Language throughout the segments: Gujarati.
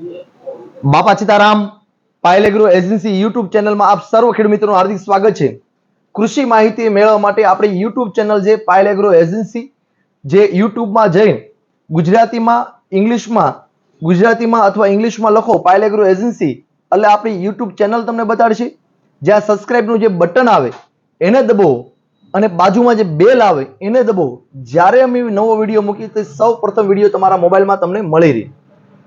બાપા Sitaram Payal agro agency YouTube ચેનલમાં આપ સર્વ ખેડૂત મિત્રોનું હાર્દિક સ્વાગત છે। કૃષિ માહિતી મેળવવા માટે આપણી યુટ્યુબ ચેનલ છે પાયલ એગ્રો એજન્સી, જે યુટ્યુબમાં જઈ ગુજરાતીમાં અથવા ઇંગ્લિશમાં લખો પાયલ એગ્રો એજન્સી એટલે આપણી યુટ્યુબ ચેનલ તમને બતાડશે। જ્યાં સબસ્ક્રાઇબનું જે બટન આવે એને દબાવો અને બાજુમાં જે બેલ આવે એને દબાવો। જ્યારે અમે નવો વિડીયો મૂકીએ તો સૌ પ્રથમ વિડીયો તમારા મોબાઈલમાં તમને મળી રહે।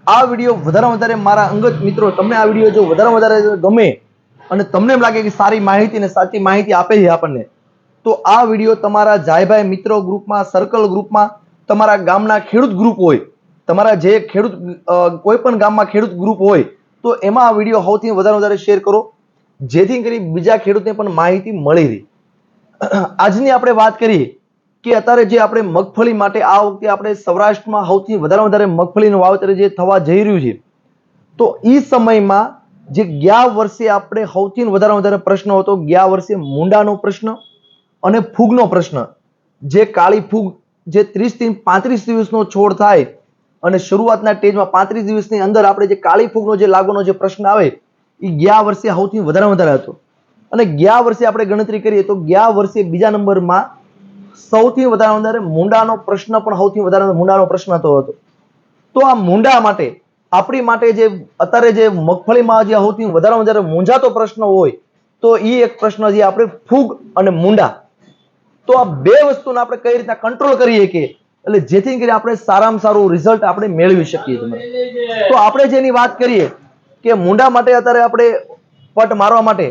આ વિડીયો વધારે મારા અંગત મિત્રો તમને આ વિડીયો જો વધારે ગમે અને તમને એમ લાગે કે સારી માહિતી અને સાચી માહિતી આપે છે આપણને, તો આ વિડીયો તમારા જાયભાઈ મિત્રો ગ્રુપમાં, સર્કલ ગ્રુપમાં, તમારા ગામના ખેડૂત ગ્રુપ હોય, તમારા જે ખેડૂત કોઈ પણ ગામમાં ખેડૂત ગ્રુપ હોય તો એમાં આ વિડીયો સૌથી વધારે શેર કરો, જેથી કરી બીજા ખેડૂતને પણ માહિતી મળી રહે। આજની આપણે વાત કરીએ કે અત્યારે જે આપણે મગફળી માટે આ વખતે આપણે સૌરાષ્ટ્રમાં સૌથી વધારે મગફળીનું વાવેતર જે થવા જઈ રહ્યું છે, તો એ સમયમાં જે ગયા વર્ષે આપણે સૌથી વધારે પ્રશ્ન હતો, ગયા વર્ષે મુંડાનો પ્રશ્ન અને ફૂગનો પ્રશ્ન। જે કાળી ફૂગ જે 30 થી 35 દિવસનો છોડ થાય અને શરૂઆતના સ્ટેજમાં 35 દિવસની અંદર આપણે જે કાળી ફૂગનો જે લાગવાનો જે પ્રશ્ન આવે એ ગયા વર્ષે સૌથી વધારે હતો। અને ગયા વર્ષે આપણે ગણતરી કરીએ તો ગયા વર્ષે બીજા નંબરમાં સૌથી વધારે મુંડાનો પ્રશ્ન પણ સૌથી વધારે મુંડાનો પ્રશ્ન હતો। તો આ મુંડા માટે આપણી માટે જે અત્યારે જે મગફળીમાં જે સૌથી વધારે મૂંઝાતો પ્રશ્ન હોય તો એ એક પ્રશ્ન છે આપણે ફૂગ અને મુંડા। તો આ બે વસ્તુને આપણે કઈ રીતના કંટ્રોલ કરીએ કે એટલે જેથી કરી આપણે સારામાં સારું રિઝલ્ટ આપણે મેળવી શકીએ। તો આપણે જેની વાત કરીએ કે મુંડા માટે અત્યારે આપણે પટ મારવા માટે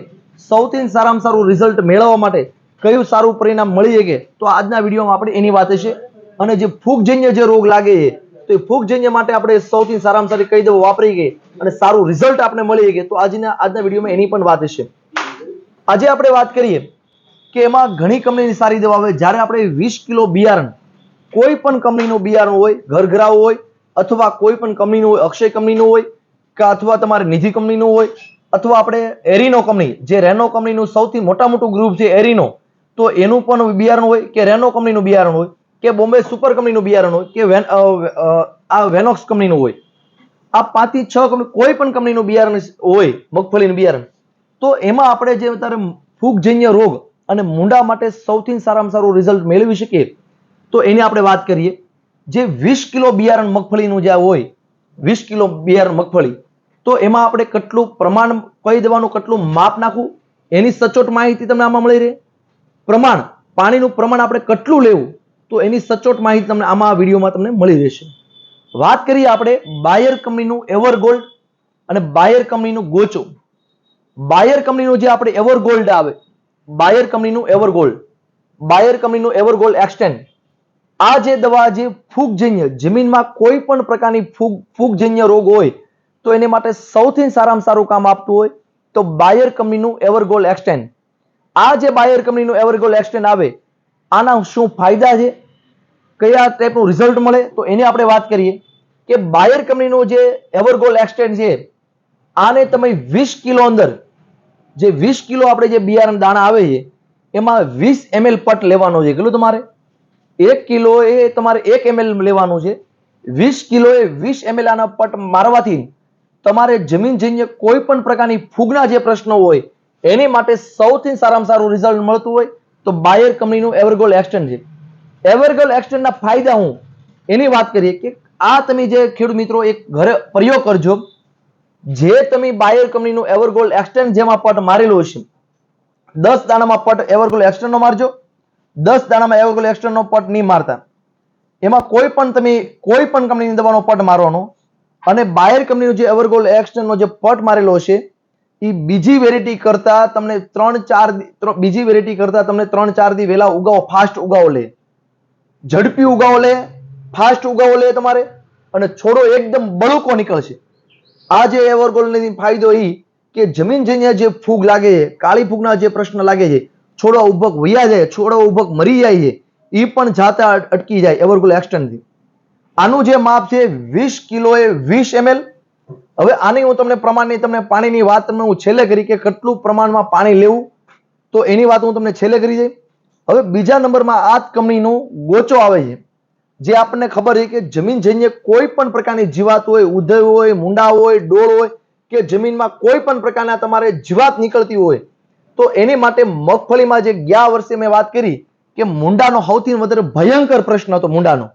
સૌથી સારામાં સારું રિઝલ્ટ મેળવવા માટે કયું સારું પરિણામ મળી શકે, તો આજના વિડીયોમાં આપણે એની વાત હશે। અને જે ફૂગજન્ય જે રોગ લાગે છે તો એ ફૂગજન્ય માટે આપણે સૌથી સારામાં સારી કઈ દવા વાપરી ગઈ અને સારું રિઝલ્ટ આપણે મળી શકે, તો આજના વિડીયોમાં એની પણ વાત હશે। આજે આપણે વાત કરીએ કે એમાં ઘણી કંપનીની સારી દવા આવે। જ્યારે આપણે 20 કિલો બિયારણ, કોઈ પણ કંપનીનું બિયારણ હોય, ઘરઘરાવ હોય અથવા કોઈ પણ કંપનીનું હોય, અક્ષય કંપનીનું હોય કે અથવા તમારે નિધિ કંપનીનું હોય અથવા આપણે એરિનો કંપની, જે રેનો કંપનીનું સૌથી મોટું ગ્રુપ છે એરિનો, તો એનું પણ બિયારણ હોય કે રેનો કંપનીનું બિયારણ હોય કે બોમ્બે સુપર કંપનીનું બિયારણ હોય કે આ વેનોક્સ કંપનીનું હોય, આ 5 થી 6 કંપની કોઈ પણ કંપનીનું બિયારણ હોય મગફળીનું બિયારણ, તો એમાં આપણે જે અત્યારે ફૂગજન્ય રોગ અને મુંડા માટે સૌથી સારામાં સારું રિઝલ્ટ મેળવી શકીએ તો એની આપણે વાત કરીએ। જે 20 કિલો બિયારણ મગફળીનું જે હોય, 20 કિલો બિયારણ મગફળી, તો એમાં આપણે કેટલું પ્રમાણ કઈ દવાનું કેટલું માપ નાખવું એની સચોટ માહિતી તમને આમાં મળી રહે। પ્રમાણ, પાણીનું પ્રમાણ આપણે કેટલું લેવું તો એની સચોટ માહિતી તમને આમાં વિડીયોમાં તમને મળી રહેશે। વાત કરીએ આપણે બાયર કંપનીનું એવરગોલ્ડ અને બાયર કંપનીનું ગોચો। બાયર કંપનીનું જે આપણે એવરગોલ્ડ આવે, બાયર કંપનીનું એવરગોલ્ડ, બાયર કંપનીનું એવરગોલ્ડ એક્સટેન્ડ, આ જે દવા જે ફૂગજન્ય જમીનમાં કોઈ પણ પ્રકારની ફૂગજન્ય રોગ હોય તો એને માટે સૌથી સારામાં સારું કામ આપતું હોય તો બાયર કંપનીનું એવરગોલ્ડ એક્સટેન્ડ। આ જે બાયર કંપનીનું એવરગોલ્ડ એક્સટેન્ડ આવે, આના શું ફાયદા છે, કયા ટાઈપનું રિઝલ્ટ મળે, તો એની આપણે વાત કરીએ કે બાયર કંપનીનું જે એવરગોલ્ડ એક્સટેન્ડ છે, આને તમે 20 કિલો અંદર જે 20 કિલો આપણે જે બિયારણ દાણા આવે છે એમાં 20 ml પટ લેવાનો છે। કેટલું તમારે 1 કિલો એ તમારે 1 ml લેવાનું છે। 20 કિલો એ 20 ml આના પટ મારવાથી તમારે જમીનજન્ય કોઈ પણ પ્રકારની ફૂગના જે પ્રશ્નો હોય એની માટે સૌથી સારામાં સારું રિઝલ્ટ મળતું હોય તો બાયર કંપનીનું એવરગોલ્ડ એક્સટેન્ડ છે। એવરગોલ્ડ એક્સટેન્ડના ફાયદા હું એની વાત કરીએ કે આ તમે જે ખેડૂત મિત્રો એક ઘરે પ્રયોગ કરજો। જે તમે બાયર કંપનીનું એવરગોલ્ડ એક્સટેન્ડ જેમાં પટ મારેલો હશે, 10 દાણામાં પટ એવરગોલ્ડ એક્સટેન્ડનો મારજો, 10 દાણામાં એવરગોલ્ડ એક્સટેન્ડનો પટ નહીં મારતા, એમાં કોઈ પણ તમે કોઈ પણ કંપનીની દવાનો પટ મારવાનો અને બાયર કંપનીનો જે એવરગોલ્ડ એક્સટેન્ડનો જે પટ મારેલો છે એ બીજી વેરાયટી કરતા તમને 3-4 દી વહેલા ઉગાવો, ફાસ્ટ ઉગાવો લે, ઝડપી ઉગાવો લે, ફાસ્ટ ઉગાવો લે તમારે, અને છોડો એકદમ બળુકો નીકળશે। આ જે એવરગોલ્ડનો ફાયદો એ કે જમીનજન્ય જે ફૂગ લાગે છે, કાળી ફૂગના જે પ્રશ્ન લાગે છે, છોડવા ઉભક વયા જાય, છોડવા ઉભક મરી જાય છે, એ પણ જાતા અટકી જાય એવરગોલ્ડ એક્સટેન્ડથી। આનું જે માપ છે 20 કિલો એ 20 ml। હવે આની હું તમને પ્રમાણની તમને પાણીની વાત તમને હું છેલ્લે કરી કે કેટલું પ્રમાણમાં પાણી લેવું, તો એની વાત હું તમને છેલ્લે કરી જાય। હવે બીજા નંબરમાં આ કંપનીનું ગોચો આવે છે। જે આપણને ખબર છે કે જમીનજન્ય કોઈ પણ પ્રકારની જીવાત હોય, ઉધઈ હોય, મુંડા હોય, ડોળ હોય કે જમીનમાં કોઈ પણ પ્રકારના તમારે જીવાત નીકળતી હોય તો એની માટે મગફળીમાં જે ગયા વર્ષે મેં વાત કરી કે મુંડાનો સૌથી વધારે ભયંકર પ્રશ્ન હતો મુંડાનો.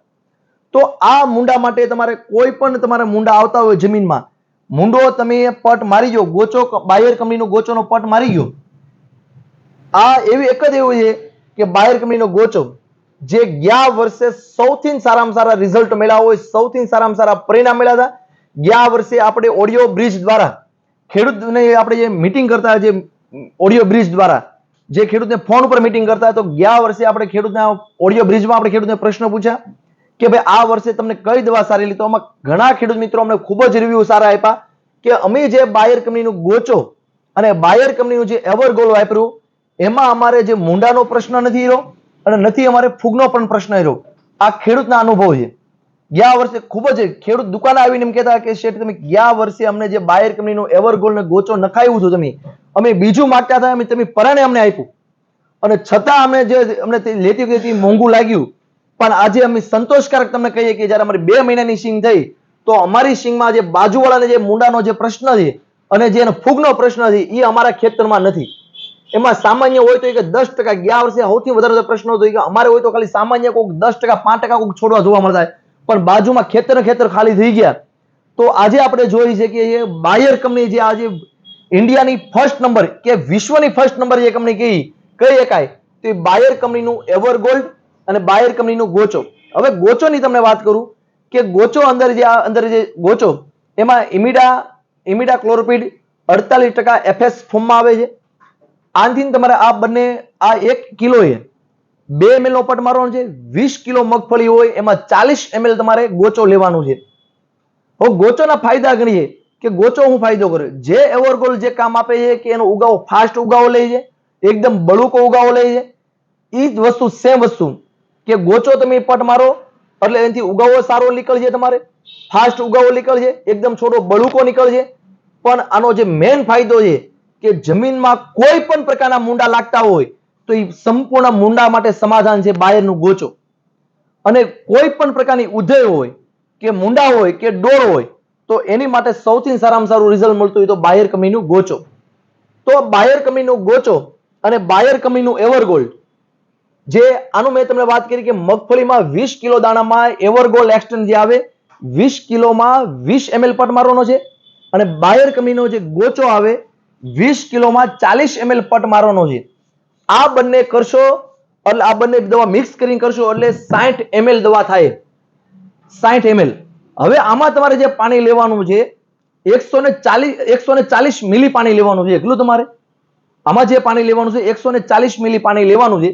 તો આ મુંડા માટે તમારે કોઈ પણ તમારે મુંડા આવતા હોય જમીનમાં, મુંડો તમે પટ મારી ગયો, ગોચો બાયર કંપનીનો ગોચોનો પટ મારી ગયો, આ એવી એક જ એવું છે કે બાયર કંપનીનો ગોચો જે ગયા વર્ષે સૌથી સારામાં સારા રિઝલ્ટ મળ્યા હોય, સૌથી સારામાં સારા પરિણામ મળ્યા હતા. ગયા વર્ષે આપણે ઓડિયો બ્રિજ દ્વારા ખેડૂતને આપણે જે મીટિંગ કરતા, જે ઓડિયો બ્રિજ દ્વારા જે ખેડૂતને ફોન ઉપર મીટિંગ કરતા, તો ગયા વર્ષે આપણે ખેડૂતના ઓડિયો બ્રિજમાં આપણે ખેડૂતને પ્રશ્ન પૂછ્યા કે ભાઈ આ વર્ષે તમને કઈ દવા સારી લીધી. તો આમાં ઘણા ખેડૂત મિત્રો અમને ખૂબ જ રિવ્યુ સારા આપ્યા કે અમે જે બાયર કંપનીનું ગોચો અને બાયર કંપનીનું જે એવરગોલ વાપર્યું એમાં અમારે જે મુંડાનો પ્રશ્ન નથી રહ્યો અને નથી અમારે ફૂગનો પણ પ્રશ્ન રહ્યો. આ ખેડૂતના અનુભવ છે. ગયા વર્ષે ખૂબ જ ખેડૂત દુકાને આવીને એમ કહેતા કે શેઠ તમે ગયા વર્ષે અમને જે બાયર કંપનીનું એવરગોલ ને ગોચો નખાયું હતું તમે, અમે બીજું માંગતા હતા, તમે પરાણે અમને આપ્યું અને છતાં અમને જે અમને લેતી વખતે મોંઘું લાગ્યું, પણ આજે અમે સંતોષકારક તમને કહીએ કે જયારે અમારી 2 મહિનાની સિંગ થઈ તો અમારી સિંગમાં જે બાજુવાળાને જે મુંડાનો જે પ્રશ્ન છે અને જે ફૂગનો પ્રશ્ન છે એ અમારા ખેતરમાં નથી. એમાં સામાન્ય હોય તો 10%, ગયા વર્ષે સૌથી વધારે પ્રશ્ન હતો કે અમારે હોય તો ખાલી સામાન્ય કોઈક 10%, 5% કોઈક છોડવા જોવા મળતા, પણ બાજુમાં ખેતર ખાલી થઈ ગયા. તો આજે આપણે જોઈ છે કે બાયર કંપની જે આજે ઇન્ડિયાની ફર્સ્ટ નંબર કે વિશ્વની ફર્સ્ટ નંબર જે કંપની કઈ એકાય તો બાયર કંપનીનું એવરગોલ્ડ અને બાયર કંપનીનું ગોચો. હવે ગોચોની તમને વાત કરું કે ગોચો અંદર જે ગોચો એમાં ઇમિડા ક્લોરોપિડ 48% એફએસ ફોર્મમાં આવે છે. આનાથી તમારે આ બંને આ 1 કિલોએ 2 ml નો પટ મારવાનો છે. 20 કિલો મગફળી હોય એમાં 40 ml તમારે ગોચો લેવાનું છે. હવે ગોચોના ફાયદા ગણીએ કે ગોચો શું ફાયદો કરે, જે એવરગોલ્ડ જે કામ આપે છે કે એનો ઉગાવો ફાસ્ટ ઉગાવો લે છે, એકદમ બળુકો ઉગાવો લે છે. એ જ વસ્તુ સેમ વસ્તુ કે ગોચો તમે પટ મારો એટલે એનાથી ઉગાવો સારો નીકળશે, તમારે ફાસ્ટ ઉગાવો નીકળશે, એકદમ છોડો બળુકો નીકળશે. પણ આનો જે મેઇન ફાયદો છે કે જમીનમાં કોઈ પણ પ્રકારના મુંડા લાગતા હોય તો એ સંપૂર્ણ મુંડા માટે સમાધાન છે બાયરનું ગોચો. અને કોઈ પણ પ્રકારની ઉધઈ હોય કે મુંડા હોય કે ડોળ હોય તો એની માટે સૌથી સારામાં સારું રિઝલ્ટ મળતું હોય તો બાયર કંપનીનું ગોચો. તો બાયર કંપનીનું ગોચો અને બાયર કંપનીનું એવરગોલ્ડ, જે આનું મેં તમને વાત કરી કે મગફળીમાં 20 કિલો દાણામાં એવરગોલ્ડ એક્સટેન્ડ જે આવે 20 કિલોમાં 20 ml પટ મારવાનો છે અને બાયર કંપનીનો જે ગોચો આવે 20 કિલોમાં 40 ml પટ મારવાનો છે. આ બંને કરશો એટલે આ બંને દવા મિક્સ કરીને કરશો એટલે 60 ml દવા થાય, 60 ml. હવે આમાં તમારે જે પાણી લેવાનું છે 140 મિલી પાણી લેવાનું છે. એટલું તમારે આમાં જે પાણી લેવાનું છે 140 મિલી પાણી લેવાનું છે.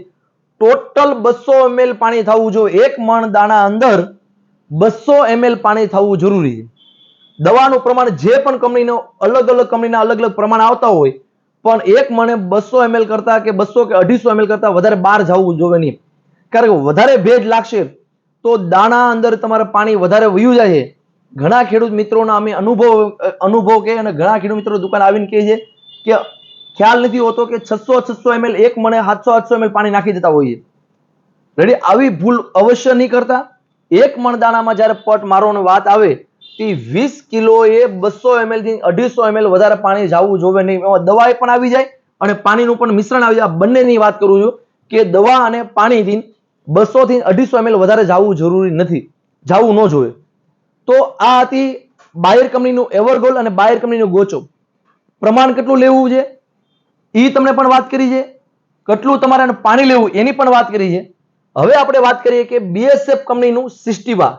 ટોટલ 200 ml પાણી થવું જોઈએ. 1 મણ દાણા અંદર 200 ml પાણી થવું જરૂરી છે. દવાનું પ્રમાણ જે પણ કંપનીનો અલગ કંપનીના અલગ પ્રમાણ આવતા હોય, પણ 1 મણે 200 ml કરતા કે 200 કે 250 ml કરતા વધારે બહાર જવું જોઈએ નહીં. કારણ કે વધારે ભેજ લાગશે તો દાણા અંદર તમારે પાણી વધારે વયું જાય છે. ઘણા ખેડૂત મિત્રોના અમે અનુભવ કે અને ઘણા ખેડૂત મિત્રો દુકાન આવીને કહે છે કે ખ્યાલ નથી હોતો કે 600 ml 1 મણે 700 ml પાણી નાખી દેતા હોઈએ. રેડી, આવી ભૂલ અવશ્ય નહીં કરતા. 1 મણ દાણામાં જ્યારે પટ મારવાની વાત આવે તે 20 કિલોએ 200 ml થી 250 ml વધારે પાણી જવું જોઈએ નહીં. એમાં દવાઈ પણ આવી જાય અને પાણીનું પણ મિશ્રણ આવી જાય. બંનેની વાત કરું છું કે દવા અને પાણીથી 200 થી 250 ml વધારે જવું જરૂરી નથી, જવું ન જોઈએ. તો આ હતી બાયર કંપનીનું એવરગોલ્ડ અને બાયર કંપનીનું ગોચો. પ્રમાણ કેટલું લેવું છે એ તમને પણ વાત કરી છે, કેટલું તમારે પાણી લેવું એની પણ વાત કરી છે. હવે આપણે વાત કરીએ કે બીએસએફ કંપનીનું સિસ્ટીવા.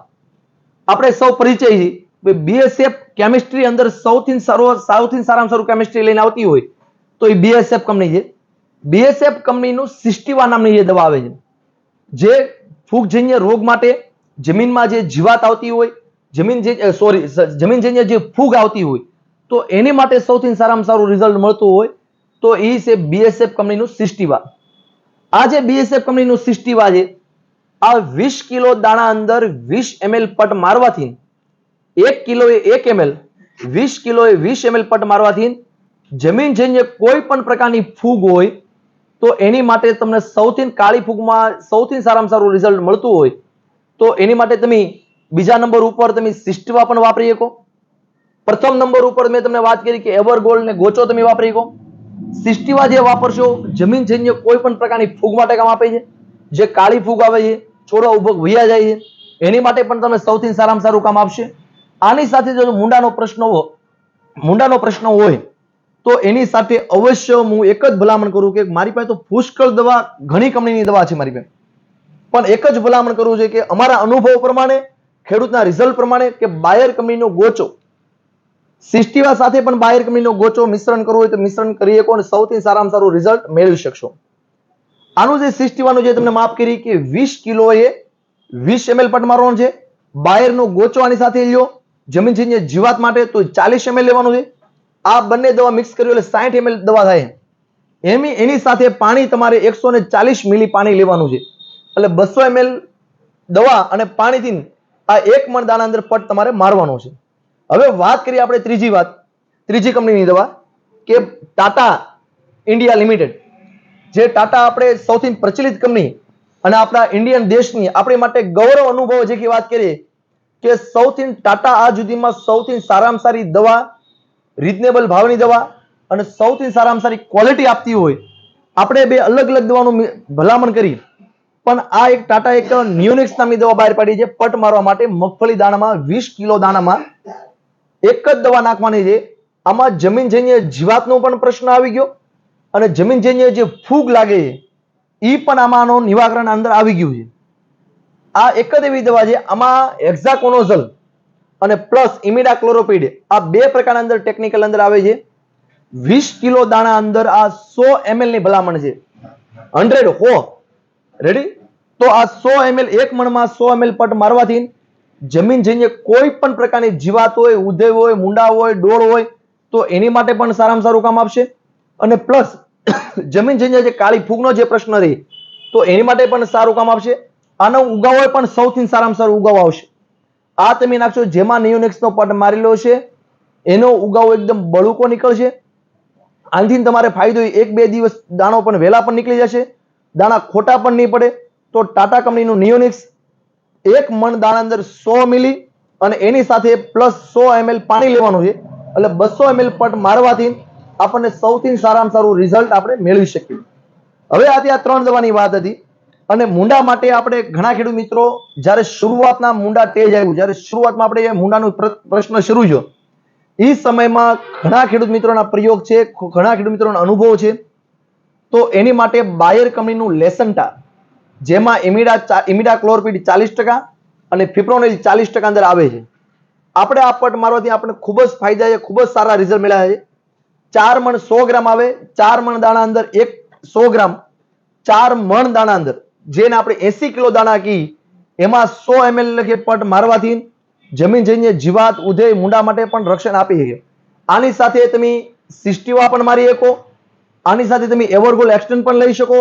આપણે સૌ પરિચય છે બીએસએફ કેમિસ્ટ્રી અંદર સૌથી સારામાં સારું કેમિસ્ટ્રી લઈને આવતી હોય તો એ બીએસએફ કંપની છે. બીએસએફ કંપનીનું સિસ્ટીવા નામની જે દવા આવે છે, જે ફૂગજન્ય રોગ માટે જમીનમાં જે જીવાત આવતી હોય, જમીનજન્ય જે ફૂગ આવતી હોય તો એની માટે સૌથી સારામાં સારું રિઝલ્ટ મળતું હોય તો એ છે બીએસએફ કંપનીનું સિસ્ટીવા. આ જે બીએસએફ કંપનીનું સિસ્ટીવા છે, આ 20 કિલો દાણા અંદર 20 ml પટ મારવાથી 1 કિલોએ 1 ml 20 કિલોએ 20 ml પટ મારવાથી જમીનજન્ય કોઈ પણ પ્રકારની ફૂગ હોય તો એની માટે તમને સૌથી કાળી ફૂગમાં સૌથી સારામાં સારું રિઝલ્ટ મળતું હોય તો એની માટે તમે બીજા નંબર ઉપર તમે સિસ્ટવા પણ વાપરી શકો. પ્રથમ નંબર ઉપર મેં તમને વાત કરી કે એવરગોલ્ડ ને ગોચો તમે વાપરી શકો. સિસ્ટવા જે વાપરશો જમીનજન્ય કોઈ પણ પ્રકારની ફૂગ માટે કામ આપે છે. જે કાળી ફૂગ આવે છે, છોડવા ઉભો વયા જાય છે, એની માટે પણ તમને સૌથી સારામાં સારું કામ આપશે. આની સાથે જો મૂંડાનો પ્રશ્ન હોય તો એની સાથે અવશ્ય હું એક જ ભલામણ કરું કે મારી પાસે તો પુષ્કળ દવા, ઘણી કંપનીની દવા છે મારી પાસે, પણ એક જ ભલામણ કરવું છે કે અમારા અનુભવ પ્રમાણે, ખેડૂતના રિઝલ્ટ પ્રમાણે કે બાયર કંપનીનો ગોચો, સિસ્ટીવા સાથે પણ બાયર કંપનીનો ગોચો મિશ્રણ કરવું હોય તો મિશ્રણ કરી શકો અને સૌથી સારામાં સારું રિઝલ્ટ મેળવી શકશો. આનું જે સિસ્ટીવાનું જે તમને માપ કરી કે 20 કિલોએ 20 ml પટ મારવાનો છે. બાયરનો ગોચો આની સાથે લ્યો જમીનજન્ય જીવાત માટે તો 40 ml લેવાનું છે. આ બંને દવા મિક્સ કરી એટલે 60 ml દવા થાય. એની સાથે પાણી તમારે 140 મિલી પાણી લેવાનું છે. એટલે 200 ml દવા અને પાણીથી આ 1 મણ દાણા અંદર પટ તમારે મારવાનો છે. હવે વાત કરીએ આપણે ત્રીજી કંપનીની દવા કે ટાટા ઇન્ડિયા લિમિટેડ. જે ટાટા આપણે સૌથી પ્રચલિત કંપની અને આપણા ઇન્ડિયન દેશની આપણી માટે ગૌરવ અનુભવ જે વાત કરીએ કે સૌથી ટાટા આ સુધીમાં સૌથી સારામાં સારી દવા, રીઝનેબલ ભાવની દવા અને સૌથી સારામાં સારી ક્વોલિટી આપતી હોય. આપણે બે અલગ અલગ દવાનું ભલામણ કરી, પણ આ એક ટાટા એક ન્યુનિક્સ નામની દવા બહાર પાડી છે પટ મારવા માટે. મગફળી દાણામાં 20 કિલો દાણામાં એક જ દવા નાખવાની છે. આમાં જમીનજન્ય જીવાતનો પણ પ્રશ્ન આવી ગયો અને જમીનજન્ય જે ફૂગ લાગે છે એ પણ આમાંનો નિવારણ અંદર આવી ગયું છે. આ એક જ એવી દવા છે, આમાં હેક્ઝાકોનોઝોલ અને પ્લસ ઇમિડાક્લોરોપિડ આ બે પ્રકારના અંદર ટેકનિકલ અંદર આવે છે. 20 કિલો દાણા અંદર આ 100 ml ની ભલામણ છે. 100 હો રેડી. તો આ 100 ml એક મણમાં 100 ml પટ મારવાથી જમીનજન્ય કોઈ પણ પ્રકારની જીવાત હોય, ઉધેય હોય, મુંડા હોય, ડોળ હોય તો એની માટે પણ સારામાં સારું કામ આપશે. અને પ્લસ જમીનજન્ય જે કાળી ફૂગનો જે પ્રશ્ન રહે તો એની માટે પણ સારું કામ આપશે. આનો ઉગાવો પણ સૌથી સારામાં સારું ઉગાવો આવશે. આ તમે નાખશો જેમાં નિયોનિક્સનો પટ મારેલો છે એનો ઉગાવો એકદમ બળુકો નીકળશે. આનાથી તમારે ફાયદો 1-2 દિવસ દાણો પણ વહેલા પણ નીકળી જશે, દાણા ખોટા પણ નહીં પડે. તો ટાટા કંપનીનું નિયોનિક્સ 1 મણ દાણા અંદર 100 મિલી અને એની સાથે પ્લસ 100 ml પાણી લેવાનું છે. એટલે 200 ml પટ મારવાથી આપણને સૌથી સારામાં સારું રિઝલ્ટ આપણે મેળવી શકીએ. હવે આજે આ 3 દવાની વાત હતી. અને મુંડા માટે આપણે ઘણા ખેડૂત મિત્રો જ્યારે શરૂઆતના મુંડા તેજ આવ્યું, જ્યારે શરૂઆતમાં આપણે મુંડાનો પ્રશ્ન શરૂ થયો એ સમયમાં ઘણા ખેડૂત મિત્રોના પ્રયોગ છે, ઘણા ખેડૂત મિત્રોના અનુભવ છે. તો એની માટે બાયર કંપનીનું લેસન્ટા જેમાં ઇમિડાક્લોરોપિડ 40% અને ફિપ્રોનિલ 40% અંદર આવે છે. આપણે આ પટ મારવાથી આપણે ખૂબ જ ફાયદા છે, ખૂબ જ સારા રિઝલ્ટ મળ્યા છે. 4 મણ 100 ગ્રામ આવે, 4 મણ દાણા અંદર 100 ગ્રામ, 4 મણ દાણા અંદર જેને આપણે 80 કિલો દાણા કી એમાં 100 ml લખે પટ મારવાથી જમીનજન્ય જીવાત, ઉધેય, મુંડા માટે પણ રક્ષણ આપી શકે. આની સાથે તમે સિસ્ટીવા પણ મારી શકો, આની સાથે તમે એવરગોલ્ડ એક્સટેન્ડ પણ લઈ શકો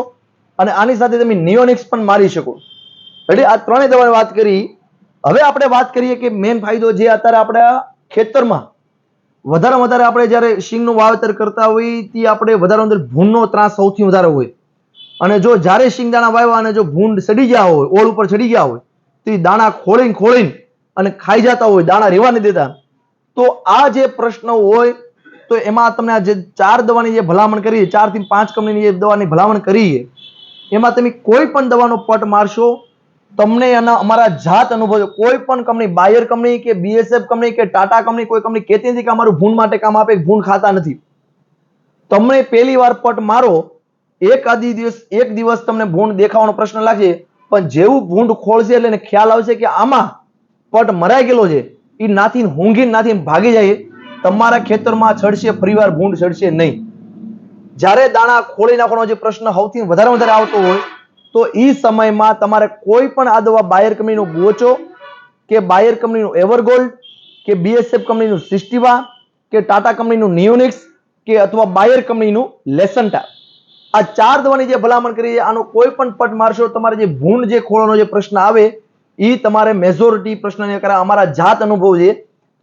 અને આની સાથે તમે નિયોનિક્સ પણ મારી શકો. એટલે આ ત્રણેય દવાની વાત કરી. હવે આપણે વાત કરીએ કે મેન ફાયદો જે અત્યારે આપણા ખેતરમાં વધારે આપણે જ્યારે શીંગનું વાવેતર કરતા હોઈએ તે આપણે વધારે અંદર ભૂંડનો ત્રાસ સૌથી વધારે હોય. અને જો જ્યારે શીંગદાણા વાવ્યા અને જો ભૂંડ ચડી ગયા હોય, ઓળ ઉપર ચડી ગયા હોય તો એ દાણા ખોળીને અને ખાઈ જતા હોય, દાણા રહેવા નહીં દેતા. તો આ જે પ્રશ્ન હોય તો એમાં તમને જે 4 દવાની જે ભલામણ કરી, 4 થી 5 કંપનીની જે દવાની ભલામણ કરી એમાં તમે કોઈ પણ દવાનો પટ મારશો તમને એના અમારા જાત અનુભવ, કોઈ પણ કંપની, બાયર કંપની કે બીએસએફ કંપની કે ટાટા કંપની કોઈ કંપની કહેતી નથી કે અમારું ભૂંડ માટે કામ આપે, ભૂંડ ખાતા નથી. તમને પહેલી વાર પટ મારો એક દિવસ તમને ભૂંડ દેખાવાનો પ્રશ્ન લાગશે, પણ જેવું ભૂંડ ખોળશે એટલે એને ખ્યાલ આવશે કે આમાં પટ મરાઈ ગયેલો છે, એ નાથી ઊંઘી નાથી ભાગી જાય, તમારા ખેતરમાં ચડશે, ફરીવાર ભૂંડ ચડશે નહીં. જ્યારે દાણા ખોળી નાખવાનો જે પ્રશ્ન સૌથી વધારે આવતો હોય તો એ સમયમાં તમારે કોઈ પણ આ દવા બાયર કંપનીનો ગોચો કે બાયર કંપનીનું એવરગોલ્ડ કે બીએસએફ કંપનીનું સિસ્ટીવા કે ટાટા કંપનીનું નિયોનિક્સ કે અથવા બાયર કંપનીનું લેસન્ટા, આ 4 દવાની જે ભલામણ કરી આનો કોઈ પણ પટ મારશો તમારે જે ભૂંડ જે ખોળવાનો જે પ્રશ્ન આવે એ તમારે મેજોરિટી પ્રશ્ન કરે. અમારા જાત અનુભવ છે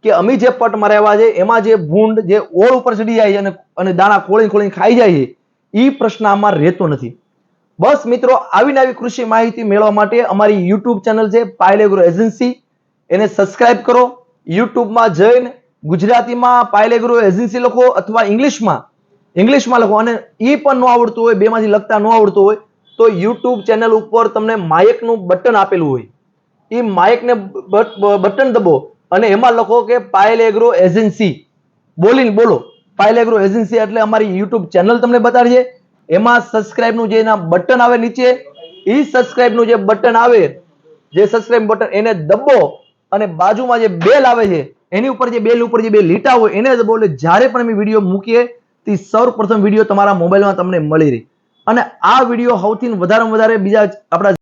કે અમે જે પટ માર્યા છે એમાં જે ભૂંડ જે ઓળ ઉપર ચડી જાય અને દાણા ખોળીને ખાઈ જાય છે એ પ્રશ્ન આમાં રહેતો નથી. બસ મિત્રો, આવીને આવી કૃષિ માહિતી મેળવવા માટે અમારી યુટ્યુબ ચેનલ છે પાયલ એગ્રો એજન્સી, એને સબસ્ક્રાઇબ કરો. યુટ્યુબમાં જઈને ગુજરાતીમાં પાયલ એગ્રો એજન્સી લખો અથવા ઇંગ્લિશમાં લખો, અને એ પણ ન આવડતું હોય, બેમાંથી લખતા ન આવડતું હોય તો યુટ્યુબ ચેનલ ઉપર તમને માઇકનું બટન આપેલું હોય, એ માઇકને બટન દબો અને એમાં લખો કે પાયલ એગ્રો એજન્સી, બોલીને બોલો પાયલ એગ્રો એજન્સી, એટલે અમારી યુટ્યુબ ચેનલ તમને બતાડશે. એમાં સબસ્ક્રાઇબનું જે એના બટન આવે નીચે, એ સબસ્ક્રાઇબનું જે બટન આવે, જે સબસ્ક્રાઇબ બટન એને દબો અને બાજુમાં જે બેલ આવે છે એની ઉપર જે બેલ ઉપર જે બે લીટા હોય એને દબો, એટલે જ્યારે પણ અમે વિડીયો મૂકીએ તે સૌપ્રથમ વિડીયો તમારા મોબાઈલમાં તમને મળી રહે. અને આ વિડીયો સૌથી વધારે બીજા આપણા